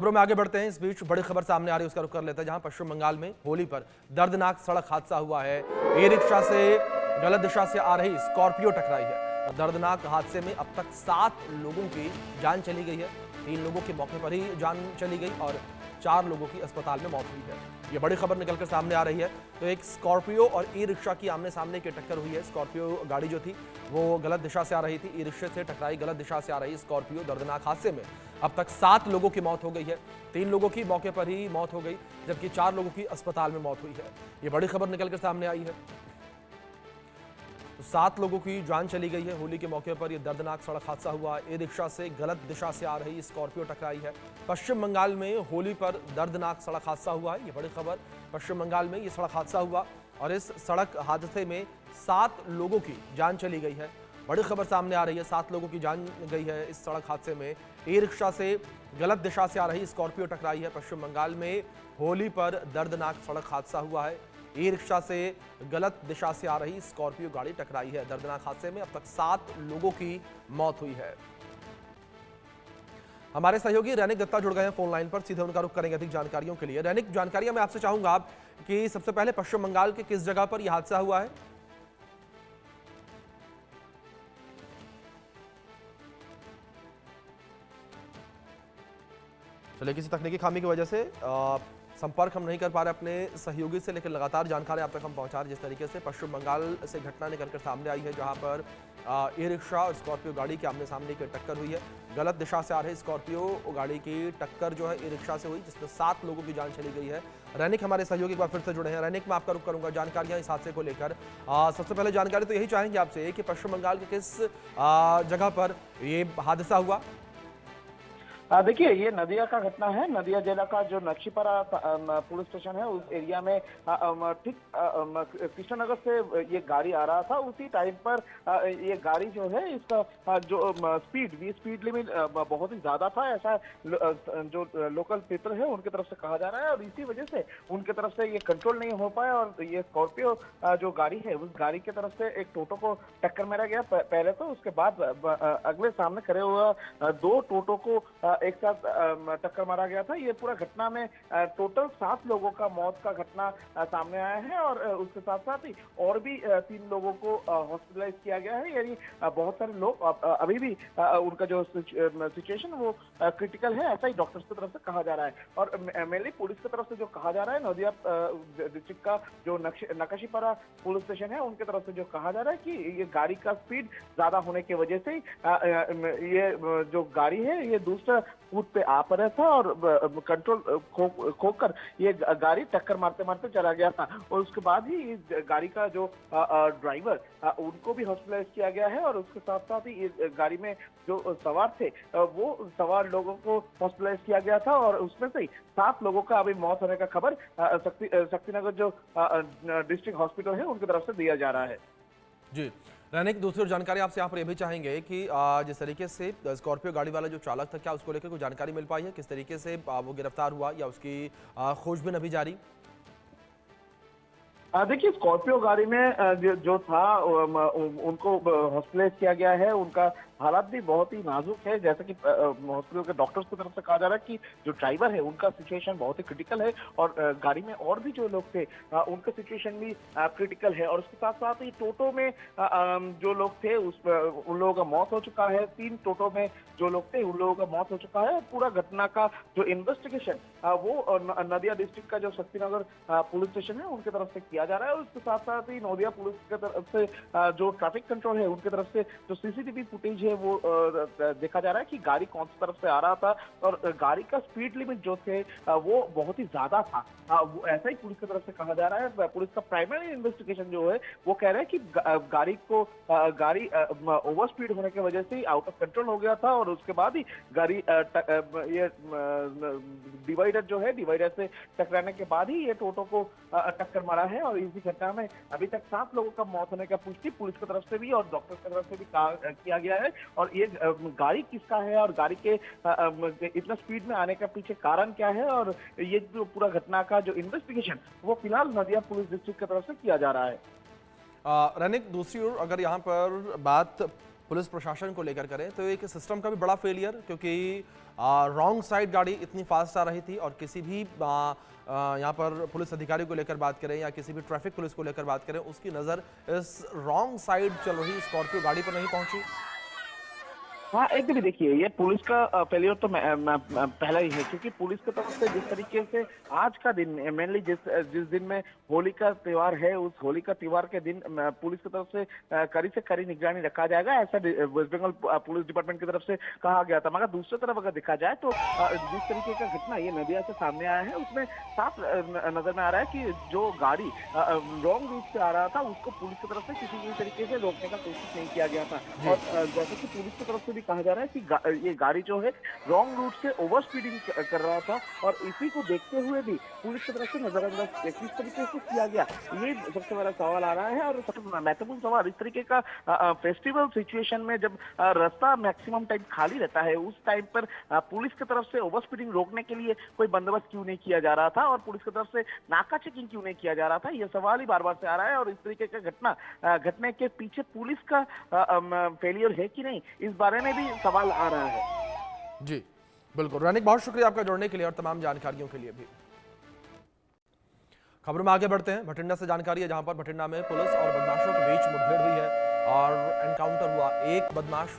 खबरों में आगे बढ़ते हैं। इस बीच बड़ी खबर सामने आ रही है, उसका रुख कर लेते हैं, जहां पश्चिम बंगाल में होली पर दर्दनाक सड़क हादसा हुआ है। ई रिक्शा से गलत दिशा से आ रही स्कॉर्पियो टकराई है। दर्दनाक हादसे में अब तक 7 लोगों की जान चली गई है। 3 लोगों की मौके पर ही जान चली गई और 4 लोगों की अस्पताल में मौत हुई है। ये बड़ी खबर निकलकर सामने आ रही है। तो एक स्कॉर्पियो और ई रिक्शा की आमने सामने की टक्कर हुई है। स्कॉर्पियो गाड़ी जो थी वो गलत दिशा से आ रही थी, ई रिक्शे से टकराई गलत दिशा से आ रही स्कॉर्पियो। दर्दनाक हादसे में अब तक 7 लोगों की मौत हो गई है। 3 लोगों की मौके पर ही मौत हो गई, जबकि 4 लोगों की अस्पताल में मौत हुई है। ये बड़ी खबर निकलकर सामने आई है। तो 7 लोगों की जान चली गई है। होली के मौके पर यह दर्दनाक सड़क हादसा हुआ। ई रिक्शा से गलत दिशा से आ रही स्कॉर्पियो टकराई है। पश्चिम बंगाल में होली पर दर्दनाक सड़क हादसा हुआ है। ये बड़ी खबर, पश्चिम बंगाल में यह सड़क हादसा हुआ और इस सड़क हादसे में 7 लोगों की जान चली गई है। बड़ी खबर सामने आ रही है, 7 लोगों की जान गई है इस सड़क हादसे में। ई रिक्शा से गलत दिशा से आ रही स्कॉर्पियो टकराई है। पश्चिम बंगाल में होली पर दर्दनाक सड़क हादसा हुआ है। ई रिक्शा से गलत दिशा से आ रही स्कॉर्पियो गाड़ी टकराई है। दर्दनाक हादसे में अब तक 7 लोगों की मौत हुई है। हमारे सहयोगी रैनिक दत्ता जुड़ गए हैं फोन लाइन पर, सीधे उनका रुख करेंगे अधिक जानकारियों के लिए। रैनिक, जानकारियां मैं आपसे चाहूंगा कि सबसे पहले पश्चिम बंगाल के किस जगह पर यह हादसा हुआ है? चलिए, किसी तकनीकी खामी की वजह से संपर्क हम नहीं कर पा रहे अपने सहयोगी से, लेकिन लगातार जानकारी आप तक हम पहुंचा रहे। जिस तरीके से पश्चिम बंगाल से घटना निकलकर सामने आई है, जहां पर ई रिक्शा और स्कॉर्पियो गाड़ी के आमने सामने की टक्कर हुई है। गलत दिशा से आ रही स्कॉर्पियो गाड़ी की टक्कर जो है ई रिक्शा से हुई, जिसमें 7 लोगों की जान चली गई है। रैनिक हमारे सहयोगी एक बार फिर से जुड़े हैं। रैनिक, मैं आपका रुख करूंगा जानकारियां इस हादसे को लेकर। सबसे पहले जानकारी तो यही चाहेंगे आपसे कि पश्चिम बंगाल के किस जगह पर ये हादसा हुआ? देखिए, ये नदिया का घटना है। नदिया जिला का जो नक्शीपरा पुलिस स्टेशन है, उस एरिया में ठीक कृष्णनगर से ये गाड़ी आ रहा था। उसी टाइम पर ये गाड़ी जो है, इसका जो स्पीड लिमिट बहुत ही ज्यादा था, ऐसा जो लोकल पीपल है उनकी तरफ से कहा जा रहा है। और इसी वजह से उनकी तरफ से ये कंट्रोल नहीं हो पाया और ये स्कॉर्पियो जो गाड़ी है, उस गाड़ी की तरफ से एक टोटो को टक्कर मारा गया पहले तो। उसके बाद अगले सामने खड़े हुआ 2 टोटो को एक साथ टक्कर मारा गया था। ये पूरा घटना में टोटल 7 लोगों का मौत का घटना सामने आया है और उसके साथ साथ ही और भी 3 लोगों को हॉस्पिटलाइज किया गया है। यानी बहुत सारे लोग अभी भी उनका जो सिचुएशन वो क्रिटिकल है, ऐसा ही डॉक्टर्स की तरफ से कहा जा रहा है। और मेनली पुलिस की तरफ से जो कहा जा रहा है, नदिया डिस्ट्रिक्ट का जो नकाशीपारा पुलिस स्टेशन है, उनकी तरफ से जो कहा जा रहा है कि ये गाड़ी का स्पीड ज्यादा होने की वजह से ये जो गाड़ी है ये दूसरा फूट पे आ पड़ा था और कंट्रोल खोकर ये गाड़ी टक्कर मारते मारते चला गया था। और उसके बाद ही इस गाड़ी का जो ड्राइवर उनको भी हॉस्पिटलाइज किया गया है और उसके साथ साथ ही इस गाड़ी में जो सवार थे वो सवार लोगों को हॉस्पिटलाइज किया गया था और उसमें से 7 लोगों का अभी मौत होने का खबर शक्तिनगर जो डिस्ट्रिक्ट हॉस्पिटल है उनकी तरफ से दिया जा रहा है। जी रैनिक, दूसरी और जानकारी आपसे यहाँ पर यह भी चाहेंगे कि जिस तरीके से स्कॉर्पियो गाड़ी वाला जो चालक था, क्या उसको लेकर कोई जानकारी मिल पाई है? किस तरीके से वो गिरफ्तार हुआ या उसकी खोजबीन अभी जारी? देखिए, स्कॉर्पियो गाड़ी में जो था उनको हॉस्पिटलाइज किया गया है। उनका हालात भी बहुत ही नाजुक है, जैसा कि हॉस्पिटल के डॉक्टर्स की तरफ से कहा जा रहा है कि जो ड्राइवर है उनका सिचुएशन बहुत ही क्रिटिकल है और गाड़ी में और भी जो लोग थे उनका सिचुएशन भी क्रिटिकल है। और उसके साथ साथ ही टोटो में जो लोग थे उन लोगों का मौत हो चुका है। 3 टोटो में जो लोग थे उन लोगों का मौत हो चुका है। पूरा घटना का जो इन्वेस्टिगेशन वो नदिया डिस्ट्रिक्ट का जो शक्तिनगर पुलिस स्टेशन है उनकी तरफ से किया जा रहा है। और उसके साथ साथ ही नदिया पुलिस की तरफ से जो ट्रैफिक कंट्रोल है उनकी तरफ से जो सीसीटीवी फुटेज वो देखा जा रहा है कि गाड़ी कौन सी तरफ से आ रहा था और गाड़ी का स्पीड लिमिट जो थे वो बहुत ही ज्यादा था। वो ऐसा ही पुलिस की तरफ से कहा जा रहा है। पुलिस का प्राइमरी इन्वेस्टिगेशन जो है वो कह रहा है कि गाड़ी ओवर स्पीड होने की वजह से आउट ऑफ कंट्रोल हो गया था और उसके बाद ही गाड़ी ये डिवाइडर जो है, डिवाइडर से टकराने के बाद ही ये टोटो को टक्कर मारा है। और इसी घटना में अभी तक 7 लोगों का मौत होने का पुष्टि पुलिस की तरफ से भी और डॉक्टर की तरफ से भी किया गया है। और ये गाड़ी किसका है और गाड़ी के इतना स्पीड में आने का पीछे कारण क्या है और ये जो पूरा घटना का जो इन्वेस्टिगेशन वो फिलहाल नदिया पुलिस डिस्ट्रिक्ट की तरफ से किया जा रहा है। रनिक, दूसरी ओर अगर यहाँ पर बात पुलिस प्रशासन को लेकर करें तो एक सिस्टम का भी बड़ा फेलियर, क्योंकि रॉन्ग साइड गाड़ी इतनी फास्ट आ रही थी और किसी भी यहाँ पर पुलिस अधिकारी को लेकर बात करें या किसी भी ट्रैफिक पुलिस को लेकर बात करें, उसकी नज़र इस रॉन्ग साइड चल रही स्कॉर्पियो गाड़ी पर नहीं पहुंची। हाँ, एकदम ही देखिए, ये पुलिस का फेलियर तो पहला ही है, क्योंकि पुलिस की तरफ से जिस तरीके से आज का दिन मेनली जिस दिन में होली का त्योहार है, उस होली का त्योहार के दिन पुलिस की तरफ से कड़ी निगरानी रखा जाएगा, ऐसा वेस्ट बंगाल पुलिस डिपार्टमेंट की तरफ से कहा गया था। मगर दूसरी तरफ अगर देखा जाए तो जिस तरीके का घटना ये नदिया से सामने आया है, उसमें साफ नजर में आ रहा है कि जो गाड़ी रॉन्ग रूट से आ रहा था उसको पुलिस की तरफ से किसी भी तरीके से रोकने का कोशिश नहीं किया गया था। और जैसे कि पुलिस की तरफ से कहा जा रहा है कि ये गाड़ी जो है रॉन्ग रूट से ओवर स्पीडिंग कर रहा था, और इसी को देखते हुए भी पुलिस की तरफ से नजरअंदाज किस तरीके से किया गया, ये सबसे बड़ा सवाल आ रहा है। और सबसे महत्वपूर्ण सवाल, इस तरीके का फेस्टिवल सिचुएशन में जब रास्ता मैक्सिमम टाइम खाली रहता है, उस टाइम पर पुलिस की तरफ से ओवर स्पीडिंग रोकने के लिए कोई बंदोबस्त क्यों नहीं किया जा रहा था, और पुलिस की तरफ से नाका चेकिंग क्यों नहीं किया जा रहा था, यह सवाल ही बार बार से आ रहा है। और इस तरीके का घटने के पीछे पुलिस का फेलियर है कि नहीं, इस बारे में भी सवाल आ रहा है। जी बिल्कुल रैनिक, बहुत शुक्रिया आपका जुड़ने के लिए और तमाम जानकारियों के लिए भी। खबरों में आगे बढ़ते हैं। भटिंडा से जानकारी है, जहां पर भटिंडा में पुलिस और बदमाशों के बीच मुठभेड़ हुई है और एनकाउंटर हुआ। एक बदमाश